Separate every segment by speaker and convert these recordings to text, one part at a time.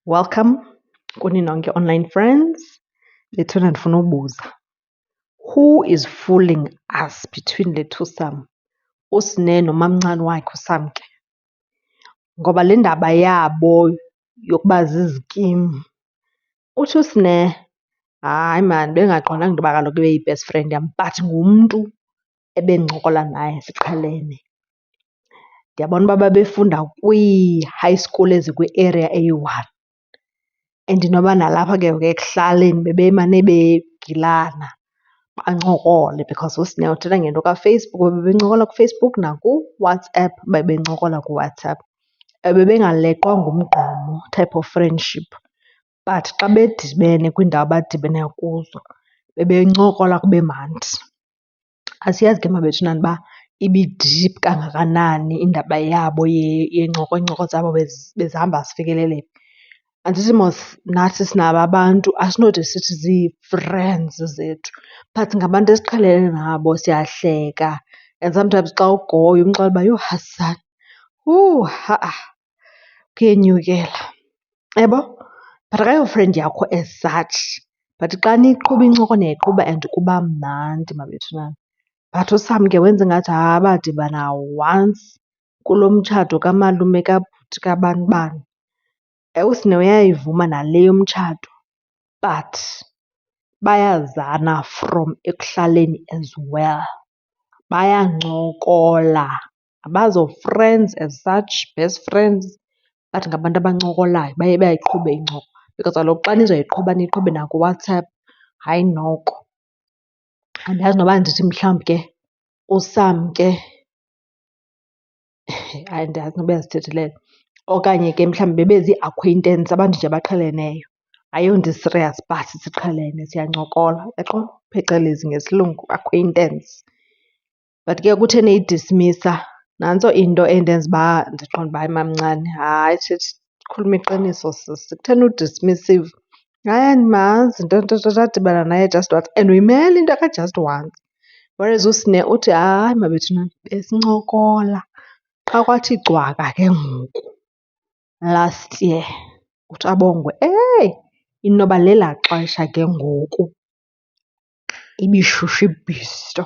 Speaker 1: Welcome kuni nonke online friends. Bethuna ndifuna ubuza. Who is fooling us between the two Sam? Usine nomamncane wakhe uSamke. Ngoba le ndaba yabo yokuba zizikimu. Uthi usine, hayi man bengaqondanga into yoba kaloku ibeyi-best friend yam but ngumntu ebendicokola naye siqhelene. Ndiyabona uba babefunda kwii-high school ezikwi-area eyi-one. And noba nalapha ke ekuhlaleni bebemane begilana bancokole because usine uthetha ngento kaFacebook, bebencokola kuFacebook nakuWhatsApp, bebencokola kuWhatsApp. Bebengaleqwa ngumgqomo type of friendship but xa bedibene kwiindawo abadibene kuzo bebencokola kube mandi. Asiyazi ke mabethunana uba ibi-deep kangakanani indaba yabo yeencoko zabo bezihamba zifikelele phi. Andithi mos nathi sinabo abantu asinode sithi zii-friends zethu but ngabantu esiqhelene nabo, siyahleka and sometimes xa ugoya umxelele uba yho hasani, ha-a kuyenyukela, uyabo. But akayo-friend yakho as such but xa niqhuba incoko niyayiqhuba and kuba mnandi mabethunana. But uSamke wenza ingathi badibana once kulo mtshato kamalume kabhuti kabanibani. Usine uyayivuma nale yomtshato but bayazana from ekuhlaleni as well. Bayancokola, abazo-friends as such, best friends, but ngabantu abancokolayo baye bayiqhube incoko because kaloku xa nizoyiqhuba niyiqhube nakuWhatsApp, hayi noko. Andazi noba ndithi mhlawumbi ke uSamke hayi andazi noba uyazithethelelwa okanye ke mhlawumbi bebezii-acquaintance abantu nje abaqheleneyo. Ayonto i-serious but siqhelene siyancokola, uyaqonda, phecelezi ngesilungu acquaintance. But ke kutheni eyidismisa nantso into endenza uba ndiqonde uba hayi mamncane hayi khuluma iqiniso sisi. Kutheni u-dismissive? Hayi andimazi ndadibana naye just once and uyimela into ka-just once. Whereas usine uthi hayi mabethunana besincokola xa kwathi cwaka ke ngoku last year uTabongwe inoba lelaa xesha ke ngoku ibishushu ibhisto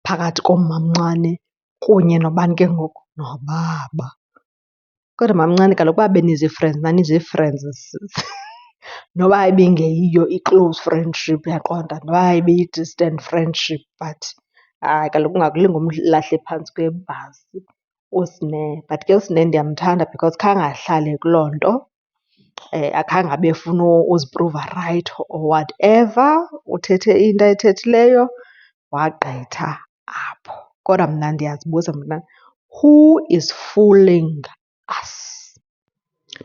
Speaker 1: phakathi komamncane kunye nobani ke ngoku, nobaba. Kodwa mamncane kaloku uba benizii-friends nanizii-friends sisi. Noba ibingeyiyo i-close friendship uyaqonda, noba ibiyi-distant friendship but hayi kaloku kungakulinga umlahle phantsi kwebhasi usine. But ke usine ndiyamthanda because khange ahlale kuloo nto, akhange abe efuna uziphruva right or whatever. Uthethe into ayithethileyo wagqitha apho. Kodwa mna ndiyazibuza mna, who is fooling us?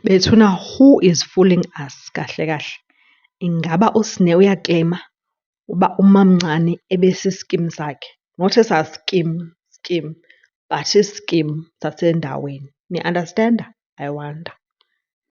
Speaker 1: Bethuna, who is fooling us kahle kahle? Ingaba usine uyakleyima uba umamncane ebesiskim sakhe? Not esaskim but iskim sasendaweni. Niunderstanda? I wonder.